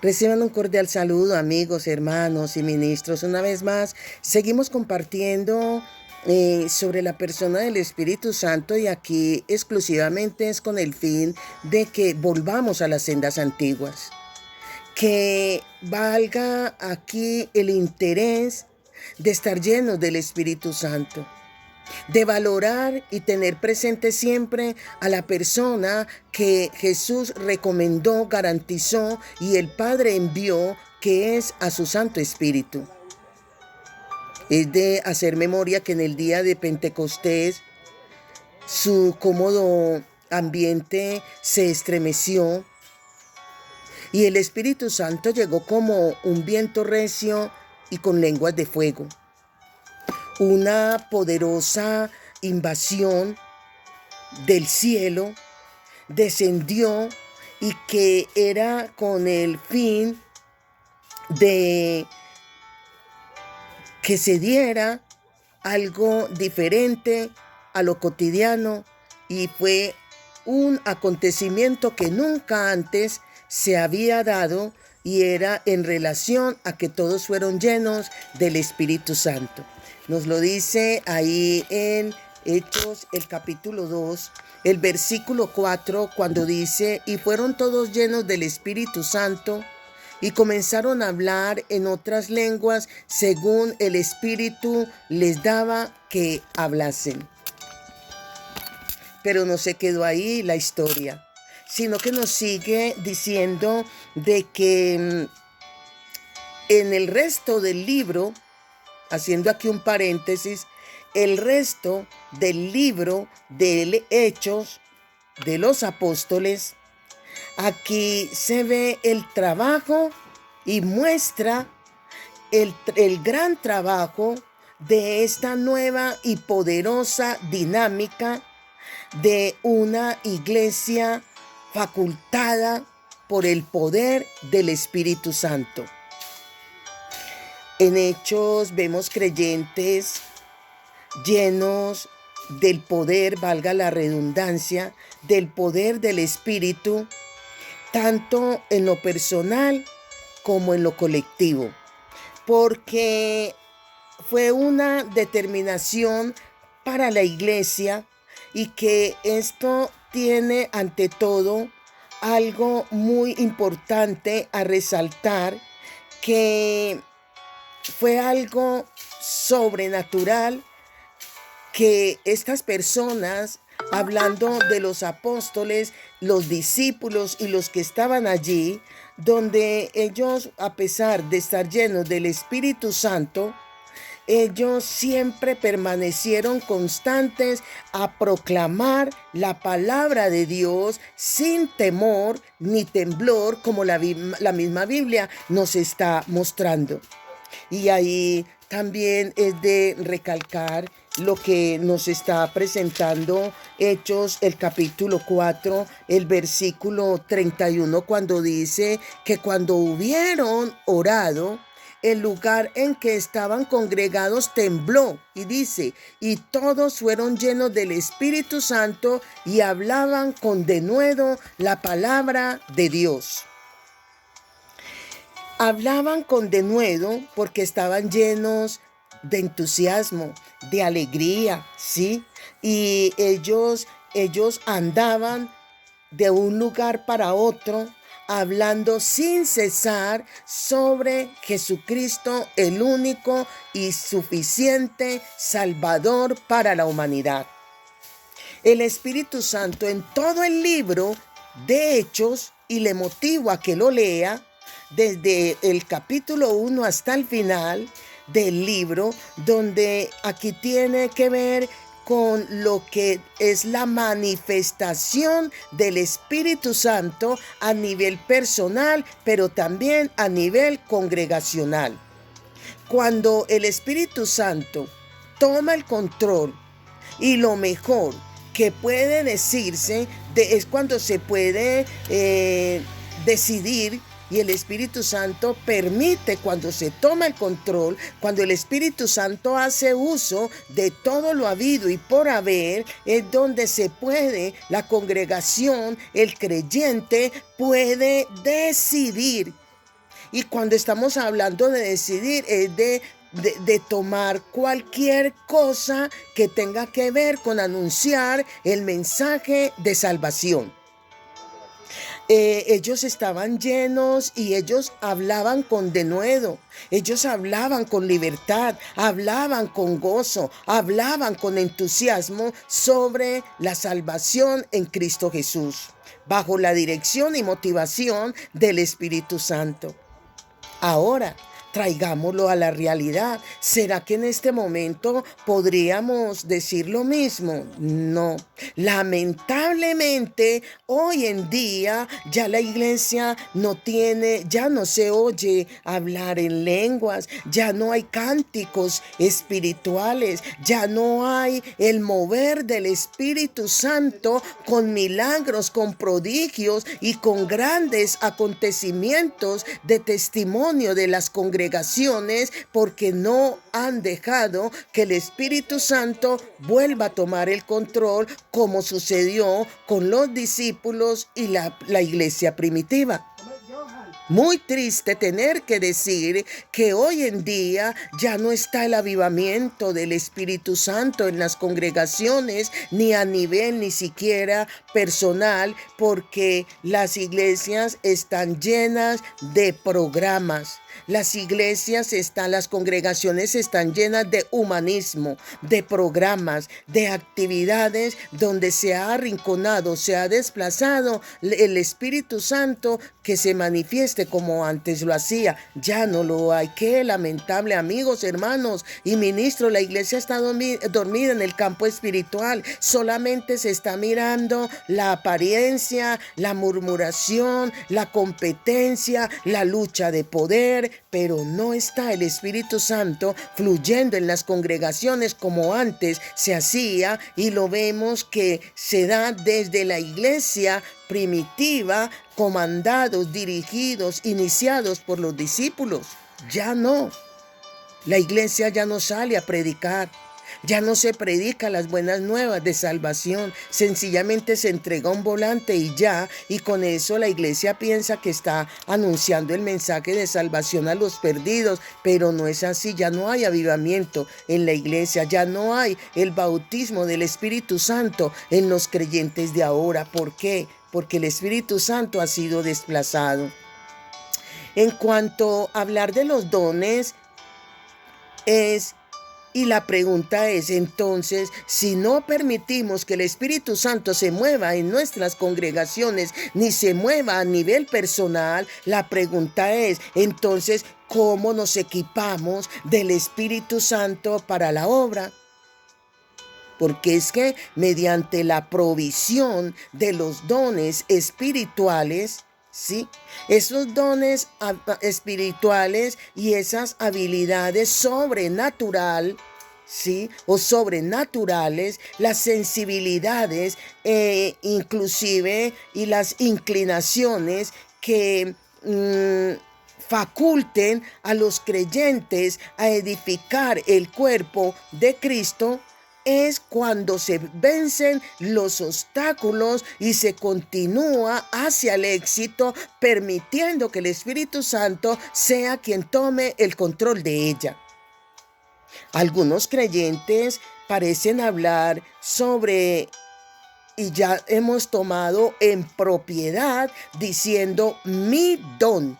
Reciban un cordial saludo, amigos, hermanos y ministros. Una vez más, seguimos compartiendo sobre la persona del Espíritu Santo, y aquí exclusivamente es con el fin de que volvamos a las sendas antiguas. Que valga aquí el interés de estar llenos del Espíritu Santo, de valorar y tener presente siempre a la persona que Jesús recomendó, garantizó y el Padre envió, que es a su Santo Espíritu. Es de hacer memoria que en el día de Pentecostés su cómodo ambiente se estremeció y el Espíritu Santo llegó como un viento recio y con lenguas de fuego. Una poderosa invasión del cielo descendió, y que era con el fin de que se diera algo diferente a lo cotidiano, y fue un acontecimiento que nunca antes se había dado, y era en relación a que todos fueron llenos del Espíritu Santo. Nos lo dice ahí en Hechos, el capítulo 2, el versículo 4, cuando dice: y fueron todos llenos del Espíritu Santo, y comenzaron a hablar en otras lenguas según el Espíritu les daba que hablasen. Pero no se quedó ahí la historia, sino que nos sigue diciendo de que en el resto del libro, haciendo aquí un paréntesis, el resto del libro de Hechos de los Apóstoles, aquí se ve el trabajo y muestra el gran trabajo de esta nueva y poderosa dinámica de una iglesia facultada por el poder del Espíritu Santo. En Hechos vemos creyentes llenos del poder, valga la redundancia, del poder del Espíritu, tanto en lo personal como en lo colectivo, porque fue una determinación para la iglesia, y que esto tiene ante todo algo muy importante a resaltar, que fue algo sobrenatural, que estas personas, hablando de los apóstoles, los discípulos y los que estaban allí, donde ellos, a pesar de estar llenos del Espíritu Santo, ellos siempre permanecieron constantes a proclamar la palabra de Dios sin temor ni temblor, como la misma Biblia nos está mostrando. Y ahí también es de recalcar lo que nos está presentando Hechos, el capítulo 4, el versículo 31, cuando dice que cuando hubieron orado, el lugar en que estaban congregados tembló, y dice: y todos fueron llenos del Espíritu Santo y hablaban con denuedo la palabra de Dios. Hablaban con denuedo porque estaban llenos de entusiasmo, de alegría, ¿sí? Y ellos andaban de un lugar para otro, hablando sin cesar sobre Jesucristo, el único y suficiente Salvador para la humanidad. El Espíritu Santo en todo el libro de Hechos, y le motivo a que lo lea desde el capítulo 1 hasta el final del libro, donde aquí tiene que ver con lo que es la manifestación del Espíritu Santo a nivel personal, pero también a nivel congregacional. Cuando el Espíritu Santo toma el control, y lo mejor que puede decirse es cuando se puede decidir, y el Espíritu Santo permite, cuando se toma el control, cuando el Espíritu Santo hace uso de todo lo habido y por haber, es donde se puede, la congregación, el creyente puede decidir Y cuando estamos hablando de decidir, es de tomar cualquier cosa que tenga que ver con anunciar el mensaje de salvación. Ellos estaban llenos y ellos hablaban con denuedo, ellos hablaban con libertad, hablaban con gozo, hablaban con entusiasmo sobre la salvación en Cristo Jesús, bajo la dirección y motivación del Espíritu Santo. Ahora, traigámoslo a la realidad. ¿Será que en este momento podríamos decir lo mismo? No. Lamentablemente, hoy en día ya la iglesia ya no se oye hablar en lenguas, ya no hay cánticos espirituales, ya no hay el mover del Espíritu Santo con milagros, con prodigios y con grandes acontecimientos de testimonio de las congregaciones, porque no han dejado que el Espíritu Santo vuelva a tomar el control, como sucedió con los discípulos y la iglesia primitiva. Muy triste tener que decir que hoy en día ya no está el avivamiento del Espíritu Santo en las congregaciones, ni a nivel ni siquiera personal, porque las iglesias están llenas de programas. Las congregaciones están llenas de humanismo, de programas, de actividades donde se ha arrinconado, se ha desplazado el Espíritu Santo que se manifieste como antes lo hacía. Ya no lo hay. Qué lamentable, amigos, hermanos y ministros. La iglesia está dormida en el campo espiritual. Solamente se está mirando la apariencia, la murmuración, la competencia, la lucha de poder, pero no está el Espíritu Santo fluyendo en las congregaciones como antes se hacía, y lo vemos que se da desde la iglesia primitiva, comandados, dirigidos, iniciados por los discípulos. Ya no. La iglesia ya no sale a predicar. Ya no se predica las buenas nuevas de salvación. Sencillamente se entrega un volante y ya. Y con eso la iglesia piensa que está anunciando el mensaje de salvación a los perdidos. Pero no es así. Ya no hay avivamiento en la iglesia. Ya no hay el bautismo del Espíritu Santo en los creyentes de ahora. ¿Por qué? Porque el Espíritu Santo ha sido desplazado. En cuanto a hablar de los dones, y la pregunta es, entonces, si no permitimos que el Espíritu Santo se mueva en nuestras congregaciones, ni se mueva a nivel personal, la pregunta es, entonces, ¿cómo nos equipamos del Espíritu Santo para la obra? Porque es que mediante la provisión de los dones espirituales, ¿sí? Esos dones espirituales y esas habilidades sobrenaturales, ¿sí? O sobrenaturales, las sensibilidades, inclusive, y las inclinaciones que faculten a los creyentes a edificar el cuerpo de Cristo, es cuando se vencen los obstáculos y se continúa hacia el éxito, permitiendo que el Espíritu Santo sea quien tome el control de ella. Algunos creyentes parecen hablar sobre, y ya hemos tomado en propiedad, diciendo mi don.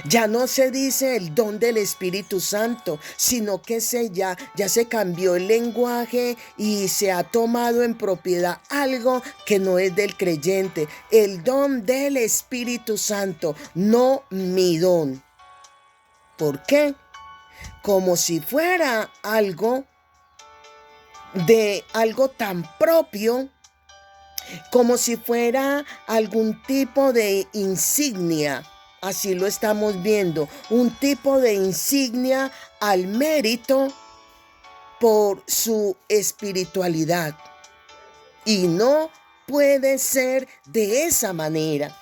Ya no se dice el don del Espíritu Santo, sino que ya se cambió el lenguaje y se ha tomado en propiedad algo que no es del creyente. El don del Espíritu Santo, no mi don. ¿Por qué? Como si fuera algo tan propio, como si fuera algún tipo de insignia. Así lo estamos viendo, un tipo de insignia al mérito por su espiritualidad. Y no puede ser de esa manera.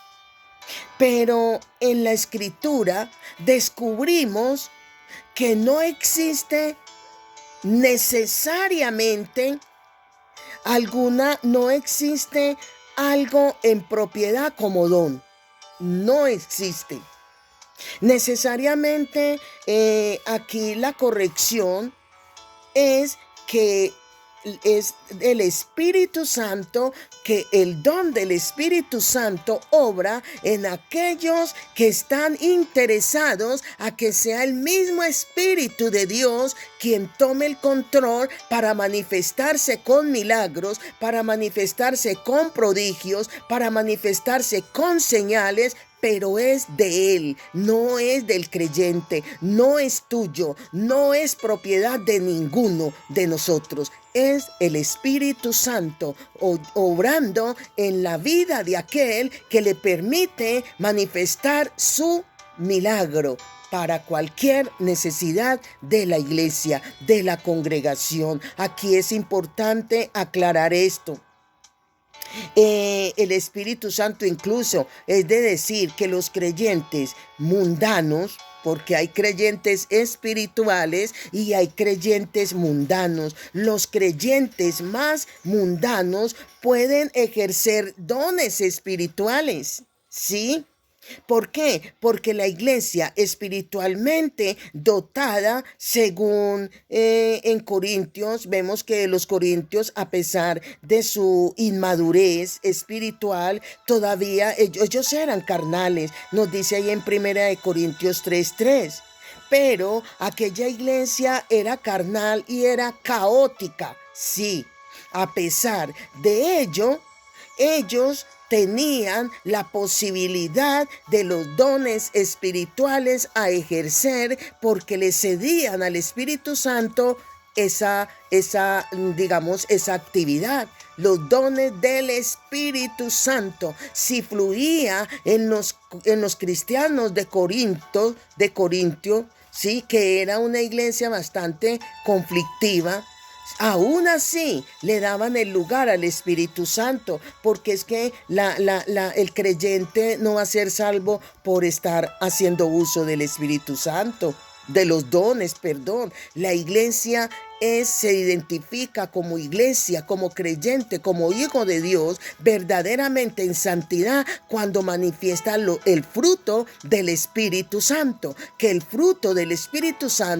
Pero en la Escritura descubrimos que no existe necesariamente no existe algo en propiedad como don. No existe. Necesariamente aquí la corrección es que es el Espíritu Santo, que el don del Espíritu Santo obra en aquellos que están interesados a que sea el mismo Espíritu de Dios quien tome el control para manifestarse con milagros, para manifestarse con prodigios, para manifestarse con señales, pero es de Él, no es del creyente, no es tuyo, no es propiedad de ninguno de nosotros. Es el Espíritu Santo obrando en la vida de aquel que le permite manifestar su milagro para cualquier necesidad de la iglesia, de la congregación. Aquí es importante aclarar esto. El Espíritu Santo incluso es de decir que los creyentes mundanos, porque hay creyentes espirituales y hay creyentes mundanos. Los creyentes más mundanos pueden ejercer dones espirituales, ¿sí? ¿Por qué? Porque la iglesia espiritualmente dotada, según en Corintios, vemos que los corintios, a pesar de su inmadurez espiritual, todavía ellos eran carnales. Nos dice ahí en 1 Corintios 3:3. Pero aquella iglesia era carnal y era caótica. Sí, a pesar de ello, ellos tenían la posibilidad de los dones espirituales a ejercer porque le cedían al Espíritu Santo esa actividad. Los dones del Espíritu Santo, si fluía en los cristianos de Corintio, sí, que era una iglesia bastante conflictiva, aún así le daban el lugar al Espíritu Santo, porque es que el creyente no va a ser salvo por estar haciendo uso del Espíritu Santo, de los dones, perdón. La iglesia se identifica como iglesia, como creyente, como hijo de Dios, verdaderamente en santidad, cuando manifiesta el fruto del Espíritu Santo, que el fruto del Espíritu Santo